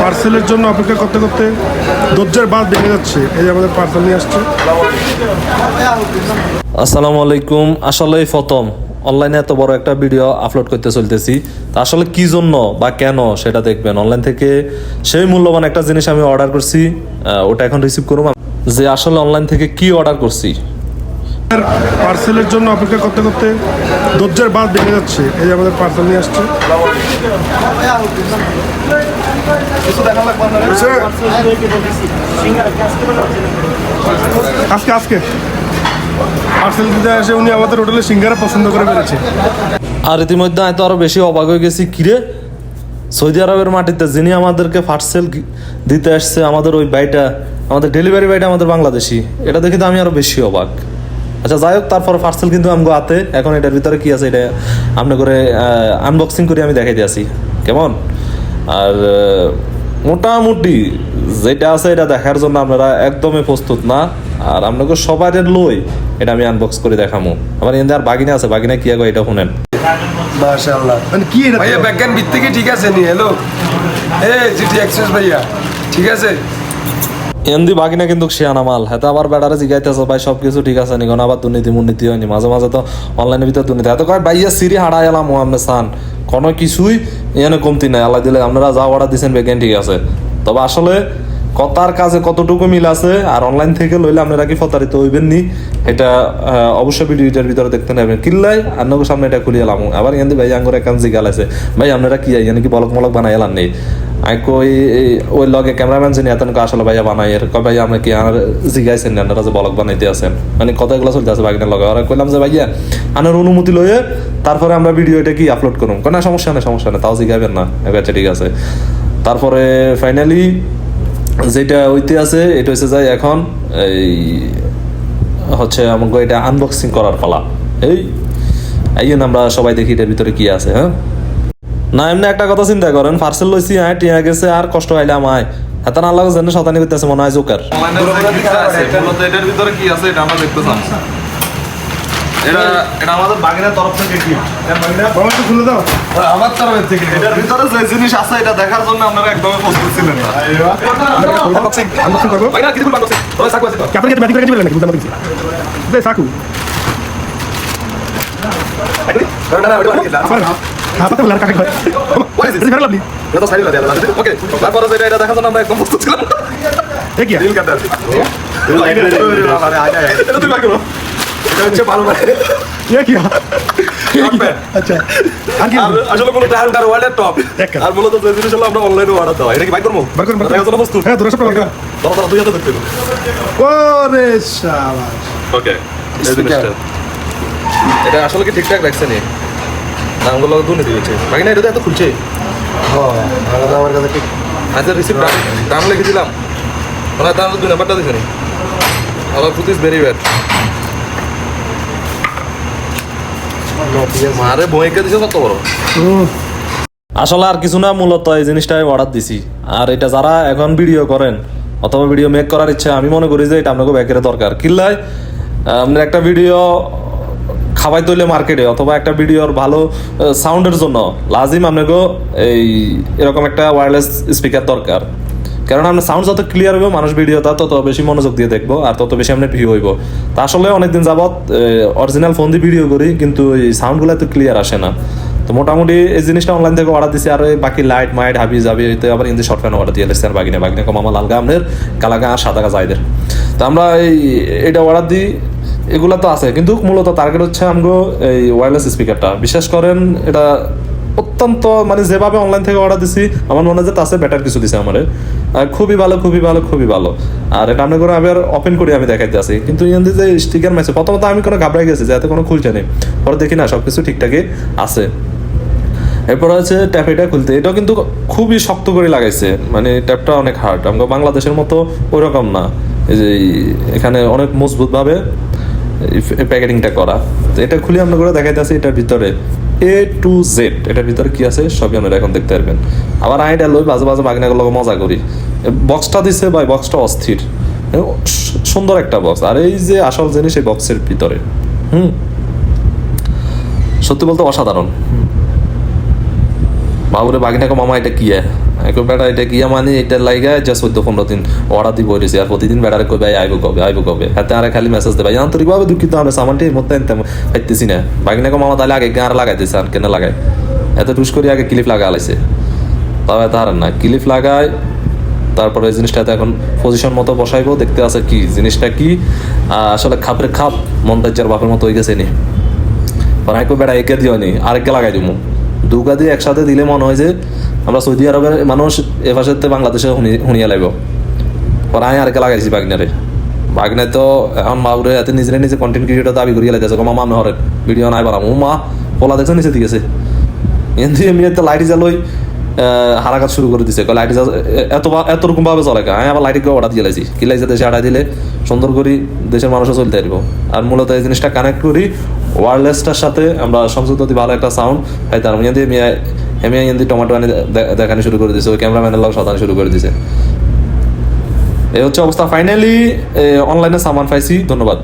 পার্সেলের জন্য অপেক্ষা করতে করতে ধৈর্যের বাঁধ ভেঙে যাচ্ছে। এই যে আমাদের পার্সেল নিয়ে আসছে। আসসালামু আলাইকুম। আসলে প্রথম অনলাইনে এত বড় একটা ভিডিও আপলোড করতে চলতেছি, তা আসলে কি জন্য বা কেন সেটা দেখবেন। অনলাইন থেকে সেই মূল্যবান একটা জিনিস আমি অর্ডার করছি, ওটা এখন রিসিভ করুন। যে আসলে অনলাইন থেকে কি অর্ডার করছি। পার্সেলের জন্য অপেক্ষা করতে করতে ধৈর্যের বাঁধ ভেঙে যাচ্ছে। এই যে আমাদের পার্সেল নিয়ে আসছে। আজকে আজকে পার্সেল দিতে আসে উনি আমাদের হোটেলে সিঙ্গারা পছন্দ করে বেড়েছে। আর ইতিমধ্যে আমি তো আরো বেশি অবাক হয়ে গেছি, কিরে সৌদি আরবের মাটিতে যিনি আমাদেরকে পার্সেল দিতে আসছে, আমাদের ওই ভাইটা, আমাদের ডেলিভারি ভাইটা আমাদের বাংলাদেশি। এটা দেখে তো আমি আরো বেশি অবাক। আচ্ছা যাই হোক, তারপর পার্সেল কিন্তু আমগো হাতে। এখন এটার ভিতরে কি আছে এটা আমরা করে আনবক্সিং করে আমি দেখাই দিয়েছি কেমন। আর মোটামুটি যেটা আছে এটা দেখার জন্য আপনারা একদমই প্রস্তুত না। আর আপনাকে সবার লই এটা আমি আনবক্স করে দেখামো। আমার এখানে আর বাগিনা আছে, বাগিনা কি আগে এটা শুনেন। মাশাআল্লাহ, মানে কি এটা ভাইয়া ব্যাকগ্রাউন্ড ভিত্তি কি ঠিক আছে নি? হ্যালো জিটি এক্সপ্রেস ভাইয়া, ঠিক আছে? এমনি বাগিনা কিন্তু শিয়ানা মাল। হ্যাঁ, আবার বেড়ারে জিগাইতেছে ভাই সবকিছু ঠিক আছে নি, কোন আবার দুর্নীতি হয়নি। মাঝে মাঝে তো অনলাইনের ভিতরে দুর্নীতি এত কয় ভাইয়া সিরি হাড়া এলাম মোহাম্মদ সান, কোনো কিছুই এখানে কমতি নাই। আল্লাহ দিলে আপনারা যা অর্ডার দিচ্ছেন বেগেন ঠিক আছে। তবে আসলে কথার কাজে কতটুকু মিল আছে আর অনলাইন থেকে লইলে আপনারা কি প্রতারিত হইবেন নি, এটা অবশ্যই ভিডিওটার ভিতরে দেখতে নেবেন। কিল্লাই আন্নগো সামনে এটা খুলিয়ে এলাম। আবার এখান ভাই আঙ্গুর একান জিগাল আছে, ভাই আপনারা কি এখানে কি বলক মলক বানাই এলাম নেই। আমি কই ওই লগে ক্যামেরাম্যান যিনি এত আসলে ভাইয়া বানাই এর কয় ভাই আপনি কি আর জিগাইছেন না আপনারা যে বলক বানাইতে আছেন, মানে কথাগুলো চলতে আছে বাগিনার লগে। ওরা কইলাম যে ভাইয়া আনার অনুমতি লয়ে তারপরে আমরা ভিডিও এটা কি আপলোড করুন। কোনো সমস্যা নেই তাও জিগাইবেন না। আচ্ছা ঠিক আছে। তারপরে ফাইনালি যেটা হইতে আছে এটা হচ্ছে যাই এখন এই হচ্ছে আমাকে এটা আনবক্সিং করার পালা। এই আমরা সবাই দেখি এটার ভিতরে কি আছে। হ্যাঁ না এমনি একটা কথা চিন্তা করেন, পার্সেল লইছি হ্যাঁ টিয়া গেছে আর কষ্ট হইলে আমায় এত না লাগে যেন শতানি করতেছে মনে হয় জোকার। এটার ভিতরে কি আছে এটা আমরা দেখতে চাই। এটা আমাদের বাগিনার তরফ থেকে কি খুলে দাও। আমার তরফের থেকে এটার ভিতরে যে জিনিস আছে এটা দেখার জন্য আপনারা একদমই প্রস্তুত ছিলেন না। আনবক্সিং করবো। ভাইয়া কিছু বাংলা ওই সাকু আছে তো আপনাকে কি ম্যাজিক করে দিবেন নাকি? বুঝতে পারছি দে সাকু না না ওটা কি আবার হাতে লার কাকে হয় What is this? এটা ভালো লাগলি। এটা তো সাইড করে দেয়া আছে। ওকে তারপরে এটা দেখার জন্য আমরা একদম প্রস্তুত ছিলাম। এ কি ডিল করতে আছে এটা তুই লাগলো এটা হচ্ছে ভালো মানে এ কি আচ্ছা আর কি আসলে কোনো টায়ার ওয়ার্ল্ডের টপ আর মূলত যে জিনিস হলো আমরা অনলাইনে অর্ডার দেওয়া। এটা কি বাইক করবো বার করুন দেখার জন্য প্রস্তুত? হ্যাঁ দূরে সব লাগা দাদা দুই হাতে দেখতে ওরে শাবাশ। ওকে এটা আসলে কি ঠিকঠাক রাখছে নি? নামগুলো দুর্নীতি হয়েছে বাকি না, এটা তো এত খুলছে। আমার কাছে ঠিক আচ্ছা রিসিপ্ট দাম লিখে দিলাম, ওনার দাম দুই নাম্বারটা দিচ্ছে নি। আবার ফুট ইজ ভেরি ব্যাড। মারে বইকে দিছে কত বড়। আসলে আর কিছু না, মূলত এই জিনিসটা অর্ডার দিছি। আর এটা যারা এখন ভিডিও করেন অথবা ভিডিও মেক করার ইচ্ছা, আমি মনে করি যে এটা আপনাকে ব্যাকের দরকার। কিল্লাই আপনার একটা ভিডিও খাবাই তৈলে মার্কেটে অথবা একটা ভিডিওর ভালো সাউন্ডের জন্য লাজিম আপনাকে এই এরকম একটা ওয়্যারলেস স্পিকার দরকার। কারণ আপনার সাউন্ড যত ক্লিয়ার হইব মানুষ ভিডিওটা তত বেশি মনোযোগ দিয়ে দেখবো আর তত বেশি আপনার ভিউ হইব। তা আসলে অনেকদিন যাবৎ অরিজিনাল ফোন দিয়ে ভিডিও করি কিন্তু এই সাউন্ডগুলো এত ক্লিয়ার আসে না। তো মোটামুটি এই জিনিসটা অনলাইন থেকে অর্ডার দিচ্ছি। আর বাকি লাইট মাইট হাবি যাবি আমার কিন্তু শর্ট ফ্যান অর্ডার দিয়ে এসেছে। আর বাগিনা কমামা লালগা আপনার কালাগা আর সাদা গা যাইদের। তো আমরা এটা অর্ডার দিই, এগুলো তো আছে কিন্তু মূলত টার্গেট হচ্ছে আমগো এই ওয়্যারলেস স্পিকারটা। বিশেষ করেন এটা অত্যন্ত মানে যেভাবে অনলাইন থেকে অর্ডার দিছি আমার মনে হয় যে তাছে বেটার কিছু দিছে আমার। খুবই ভালো। আর এটা আমি করে আবার ওপেন করে আমি দেখাইতে আসি কিন্তু ইন্দি যে স্টিকার মারছে প্রথমত আমি কোনো ঘাবড়াই গেছি যে এত কোনো খুলছে নেই। পরে দেখি না সবকিছু ঠিকঠাকই আছে। এরপর হচ্ছে ট্যাপ, এটা খুলতে এটাও কিন্তু খুবই শক্ত করে লাগাইছে, মানে ট্যাপটা অনেক হার্ড। আমরা বাংলাদেশের মতো ওইরকম না, এই যে এখানে অনেক মজবুত ভাবে প্যাকেটিংটা করা। তো এটা খুলে আমরা করে দেখাইতে আসি এটার ভিতরে A to Z এটার ভিতরে কি আছে সবই আপনারা এখন দেখতে পারবেন। আবার আইডা লই বাজে বাগনাগুলো মজা করি। বক্সটা দিছে ভাই, বক্সটা অস্থির সুন্দর একটা বক্স। আর এই যে আসল জিনিস এই বক্সের ভিতরে সত্যি বলতে অসাধারণ। বাবুরে বাগিনাকে মামা এটা কি একটু বেটা এটা গিয়া মানে এটা লাইগা যা 14-15 দিন অর্ডার দিব হয়েছে আর প্রতিদিন বেটারে কই ভাই আইব কবে হাতে আর খালি মেসেজ দে ভাই আন্তরিকভাবে দুঃখিত আমরা সামানটি মধ্যে আনতে পাইতেছি না বাগিনা মামা তাহলে আগে গাঁর লাগাইতেছে আর কেন লাগায় এত টুস করে আগে ক্লিপ লাগা আলাইছে তবে তার না ক্লিপ লাগায় তারপরে এই জিনিসটাতে এখন পজিশন মতো বসাইবো দেখতে আছে কি জিনিসটা কি আসলে খাপের খাপ মন্তাজ্জার বাপের মতো হয়ে গেছে নি একটু বেটা একে দিও নি আরেককে লাগাই দিব দুগা দিয়ে একসাথে দিলে মনে হয় যে আমরা সৌদি আরবের মানুষ এ পাশে বাংলাদেশে শুনিয়া লাগব পরে আমি আরেককে লাগাইছি বাগনে তো এখন মাউরে এতে নিজে কন্টেন্ট ক্রিয়েটর দাবি করিয়া লাইতেছে মামা আমি হরে ভিডিও নাই বানাম ও মা পোলা দেখছো নিচে দিকে গেছে এমনি এমনি একটা লাইট জ্বালোই হারাকাত শুরু করে দিছে লাইট এতরকম ভাবে চলে আমি আবার লাইটকে অর্ডার দিয়ে লাইছি কি লাইছে দেশে আড়াই দিলে সুন্দর করি দেশের মানুষও চলতে পারবো আর মূলত এই জিনিসটা কানেক্ট করি ওয়্যারলেসটার সাথে আমরা সংযুক্ত দিই ভালো একটা সাউন্ড হয় তার মধ্যে দিয়ে টমেটো আনি দেখানো শুরু করে দিছে ওই ক্যামেরাম্যানের লোক সাজানো শুরু করে দিছে এই হচ্ছে অবস্থা ফাইনালি অনলাইনে সামান পাইছি ধন্যবাদ